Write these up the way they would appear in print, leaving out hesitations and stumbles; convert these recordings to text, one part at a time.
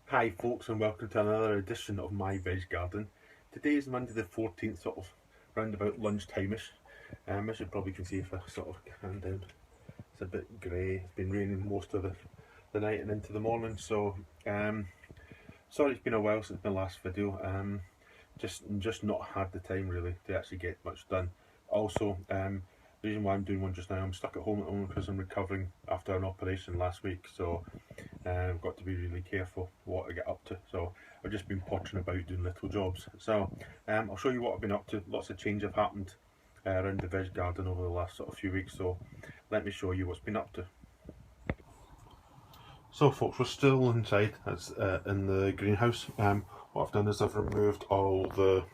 Hi folks, and welcome to another edition of my Veg Garden. Today is Monday the 14th, sort of round about lunchtime-ish. As you probably can see if I sort of hand down, it's a bit grey. It's been raining most of the night and into the morning, so sorry it's been a while since my last video. Just not had the time really to actually get much done. Also, the reason why I'm doing one just now, I'm stuck at home because I'm recovering after an operation last week, so I've got to be really careful what I get up to. So I've just been pottering about doing little jobs. So I'll show you what I've been up to. Lots of change have happened around the veg garden over the last sort of few weeks, so let me show you what's been up to. So folks, we're still inside, as in the greenhouse. What I've done is I've removed all the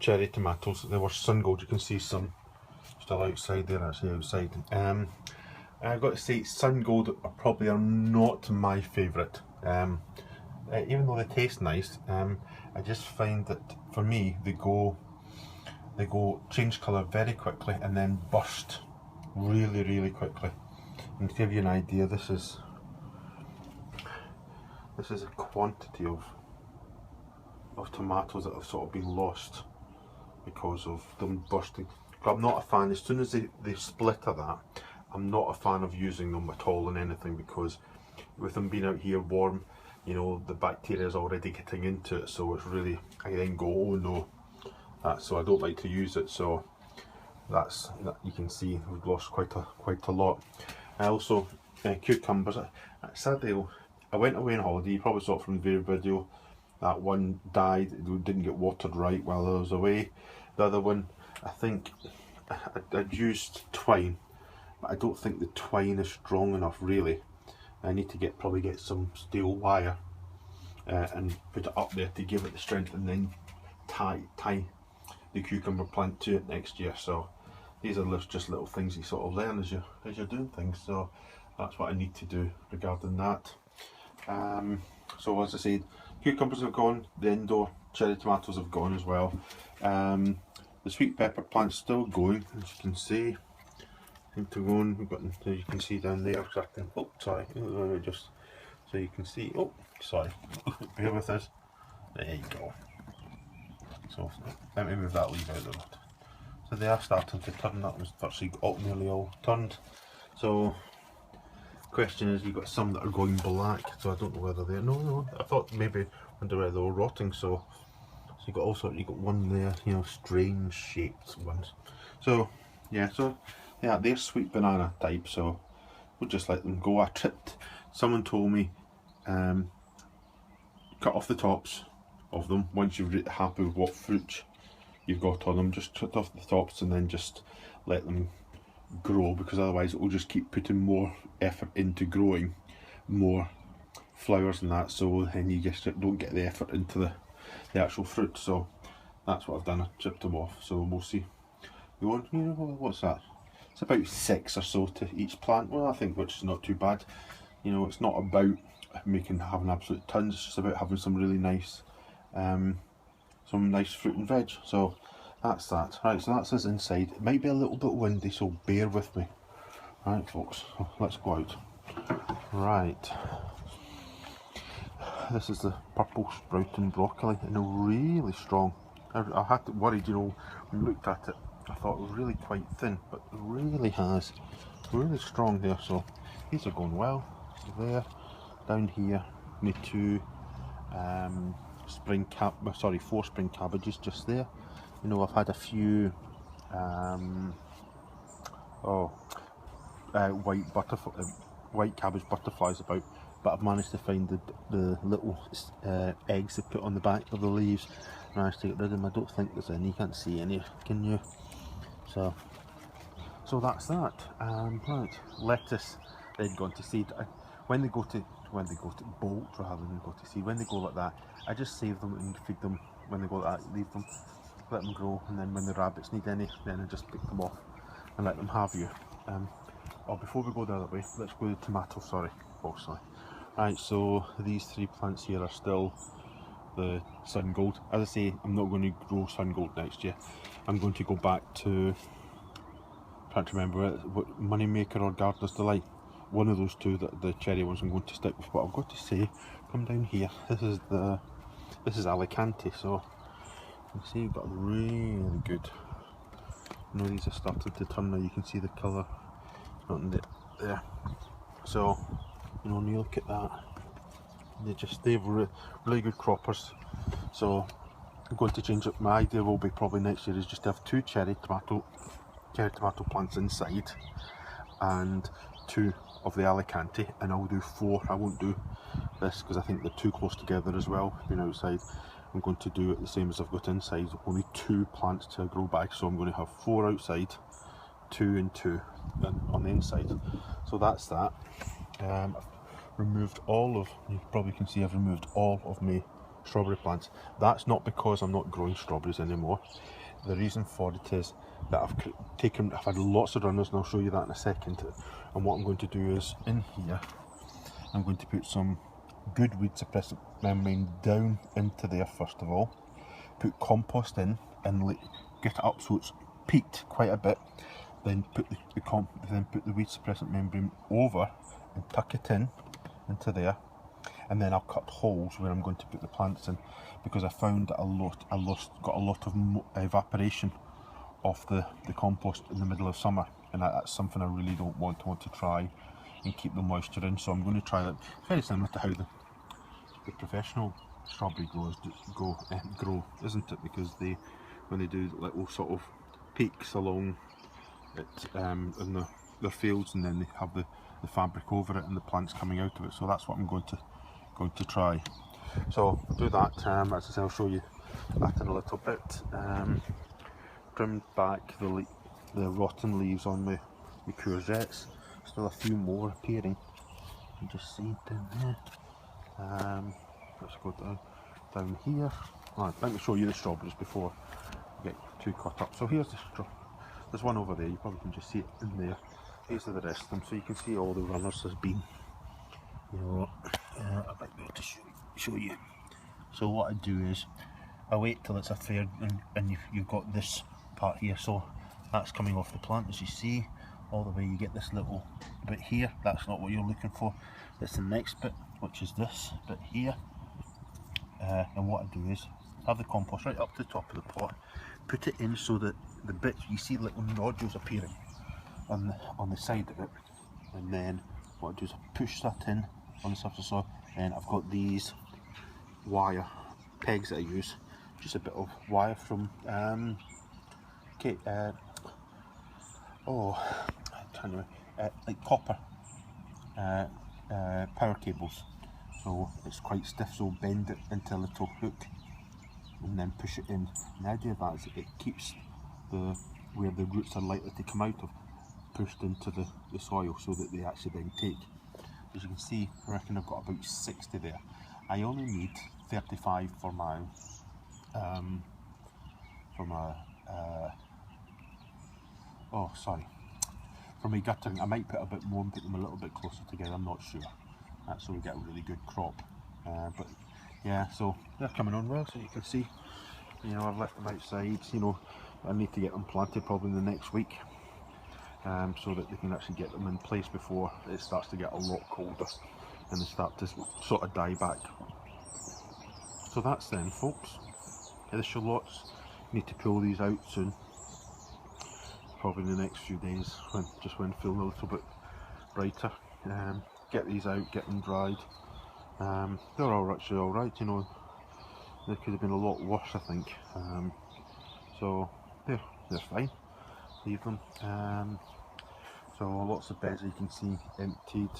cherry tomatoes. They were sun gold. You can see some still outside there, actually outside. I've got to say, sun gold probably are not my favourite. Even though they taste nice, I just find that for me they go change colour very quickly and then burst really quickly. And to give you an idea, this is a quantity of tomatoes that have sort of been lost because of them bursting. But I'm not a fan. As soon as they split at that, I'm not a fan of using them at all in anything, because with them being out here warm, you know, the bacteria is already getting into it, so it's really, I then go, oh no, so I don't like to use it. So that's that. You can see we've lost quite a lot. I also cucumbers. Sadly, I went away on holiday. You probably saw it from the video. That one died. It didn't get watered right while I was away. The other one, I think I'd used twine, but I don't think the twine is strong enough really. I need to probably get some steel wire and put it up there to give it the strength, and then tie the cucumber plant to it next year. So these are just little things you sort of learn as you're doing things. So that's what I need to do regarding that. So as I said, cucumbers have gone, the indoor cherry tomatoes have gone as well. The sweet pepper plant's still going, as you can see. Seem to go on. We've got, as you can see down there, oh sorry, just so you can see, oh sorry, bear with us. There you go. So let me move that leaf out of the road. So they are starting to turn. That was virtually nearly all turned. So question is, you've got some that are going black, so I don't know whether they're, no, I thought maybe, wonder whether they were rotting. So you've got also, you've got one there, you know, strange shaped ones. So yeah, they're sweet banana type, so we'll just let them go. Someone told me cut off the tops of them once you're happy with what fruit you've got on them. Just cut off the tops and then just let them grow, because otherwise it will just keep putting more effort into growing more flowers and that, so then you just don't get the effort into the actual fruit. So that's what I've done. I chipped them off, so we'll see. You want, you know, what's that? It's about 6 or so to each plant. Well, I think, which is not too bad. You know, it's not about having absolute tons. It's just about having some really nice fruit and veg. So that's that. Right, so that's us inside. It might be a little bit windy, so bear with me. Right, folks, let's go out. Right, this is the purple sprouting broccoli, and really strong. I had to worry, you know, when I looked at it, I thought it was really quite thin, but it really really strong there. So these are going well. There, down here, need 4 spring cabbages just there. You know, I've had a few white cabbage butterflies about, but I've managed to find the little eggs they put on the back of the leaves. Managed to get rid of them. I don't think there's any. You can't see any, can you? So that's that. Right, lettuce then gone to seed. When they go to bolt rather than go to seed, when they go like that, I just save them and feed them. When they go like that, leave them, let them grow, and then when the rabbits need any, then I just pick them off and let them have you. Before we go the other way, let's go to the tomatoes. Sorry. Right, so these 3 plants here are still the sun gold. As I say, I'm not going to grow sun gold next year. I'm going to go back to, trying to remember what Moneymaker or Gardener's Delight. one of those two, that the cherry ones, I'm going to stick with. But I've got to say, come down here. This is Alicante, so you can see you've got really good. You know, these are starting to turn now. You can see the colour, not in there. So you know, when you look at that, they've really good croppers. So I'm going to change it. My idea will be probably next year is just to have 2 cherry tomato plants inside and 2 of the Alicante, and I'll do 4. I won't do this because I think they're too close together as well, being outside. I'm going to do it the same as I've got inside, only 2 plants to grow bag, so I'm going to have 4 outside, 2 and 2 on the inside. So that's that. I've removed you probably can see I've removed all of my strawberry plants. That's not because I'm not growing strawberries anymore. The reason for it is that I've had lots of runners, and I'll show you that in a second. And what I'm going to do is, in here, I'm going to put some good weed suppressant membrane down into there first of all, put compost in and get it up so it's peaked quite a bit, then put the weed suppressant membrane over and tuck it into there, and then I'll cut holes where I'm going to put the plants in, because I found that got a lot of evaporation off the compost in the middle of summer, and that's something I really don't want to try and keep the moisture in. So I'm going to try that. It's very similar to how the professional strawberry growers grow, isn't it? Because when they do little sort of peaks along it in their fields, and then they have the fabric over it and the plants coming out of it. So that's what I'm going to try. So I'll do that. As I say, I'll show you that in a little bit. Trimmed back the rotten leaves on my courgettes. Still a few more appearing. You just see down there. Let's go down here. Right, let me show you the strawberries before I get too caught up. So here's there's one over there. You probably can just see it in there. These are the rest of them, so you can see all the runners there's been. You know, I might be able to show you. So what I do is I wait till it's a third, and you've got this part here. So that's coming off the plant, as you see, all the way. You get this little bit here. That's not what you're looking for. That's the next bit, which is this bit here. And what I do is have the compost right up to the top of the pot, put it in so that the bits, you see little nodules appearing on the side of it, and then what I do is I push that in on the surface of the soil. And I've got these wire pegs that I use, just a bit of wire from like copper power cables. So it's quite stiff, so bend it into a little hook and then push it in. And the idea of that is it keeps where the roots are likely to come out of pushed into the soil, so that they actually then take. As you can see, I reckon I've got about 60 there. I only need 35 for my for my guttering. I might put a bit more and put them a little bit closer together, I'm not sure. That's so we get a really good crop. But yeah, so they're coming on well, so you can see, you know, I've left them outside. You know, I need to get them planted probably in the next week, so that they can actually get them in place before it starts to get a lot colder and they start to sort of die back. So that's them, folks. The shallots, need to pull these out soon, probably in the next few days, when feeling a little bit brighter. Get these out, get them dried. They're all actually all right, you know. They could have been a lot worse, I think. So they're fine. Leave them. So lots of beds, you can see, emptied.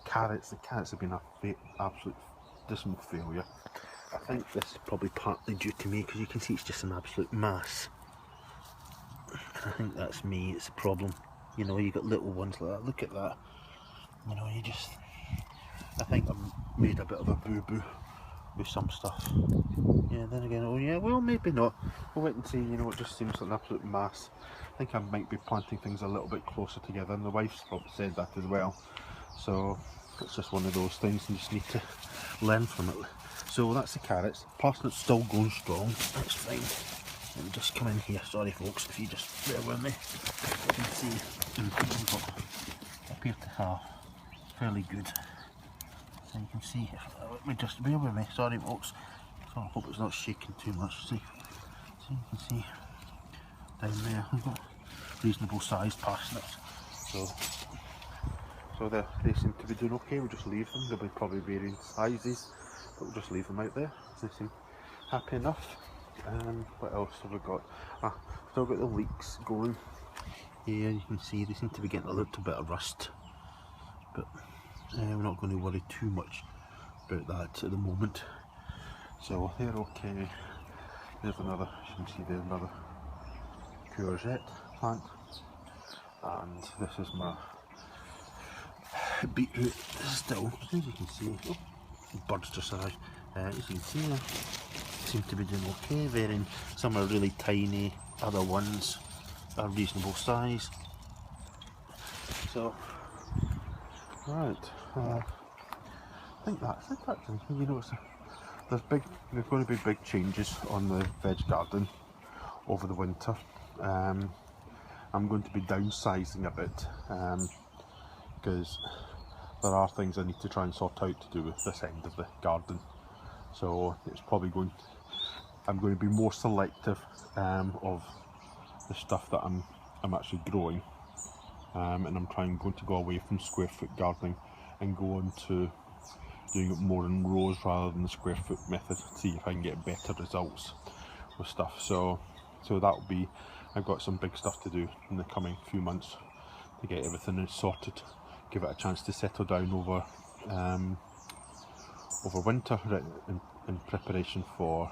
Carrots. The carrots have been an absolute dismal failure. I think this is probably partly due to me, because you can see it's just an absolute mass. I think that's me. It's a problem. You know, you got little ones like that. Look at that. You know, I think I made a bit of a boo-boo with some stuff. Yeah, then again, oh yeah, well, maybe not. We'll wait and see. You know, it just seems like an absolute mass. I think I might be planting things a little bit closer together, and the wife's probably said that as well. So it's just one of those things, you just need to learn from it. So that's the carrots. Parsnips still going strong. That's fine. Let me just come in here. Sorry, folks, if you just bear with me. You can see we've got a appear to have fairly good. So you can see, let me just bear with me, sorry folks, so I hope it's not shaking too much. See, so you can see down there, we've got reasonable sized parsnips. So they seem to be doing okay. We'll just leave them. They'll be probably varying sizes, but we'll just leave them out there. They seem happy enough. What else have we got? Still got the leeks going. Here you can see they seem to be getting a little bit of rust, but we're not going to worry too much about that at the moment. So they're okay. There's another, you can see there's another courgette plant, and this is my beetroot still, as you can see. Oh, birds just arrived. As you can see, they seem to be doing okay. Some are really tiny, other ones are reasonable size. So, right, I think that's it actually. You know, there's going to be big changes on the veg garden over the winter. I'm going to be downsizing a bit because there are things I need to try and sort out to do with this end of the garden. So it's probably I'm going to be more selective of the stuff that I'm actually growing, and I'm going to go away from square foot gardening and go on to doing it more in rows rather than the square foot method, see if I can get better results with stuff. So that'll be, I've got some big stuff to do in the coming few months to get everything sorted, give it a chance to settle down over winter in preparation for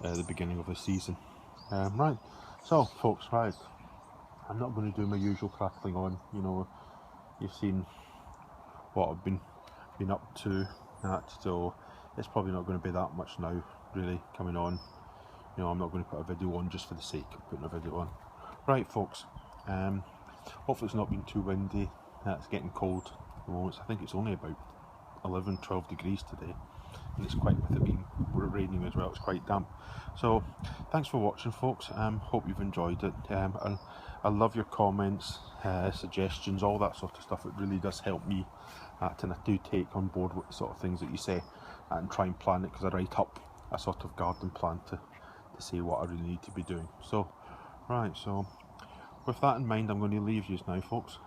the beginning of the season. Right, so folks, right, I'm not going to do my usual crackling on. You know, you've seen what I've been up to, so it's probably not going to be that much now really coming on. You know, I'm not going to put a video on just for the sake of putting a video on. Right folks, hopefully it's not been too windy. It's getting cold at the moment. I think it's only about 11-12 degrees today, and it's quite, with it being raining as well, it's quite damp. So thanks for watching folks. Hope you've enjoyed it. I love your comments, suggestions, all that sort of stuff. It really does help me, and I do take on board what sort of things that you say and try and plan it, because I write up a sort of garden plan to see what I really need to be doing. So right, so with that in mind, I'm going to leave you now folks.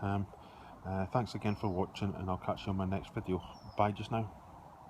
Thanks again for watching, and I'll catch you on my next video. Bye just now.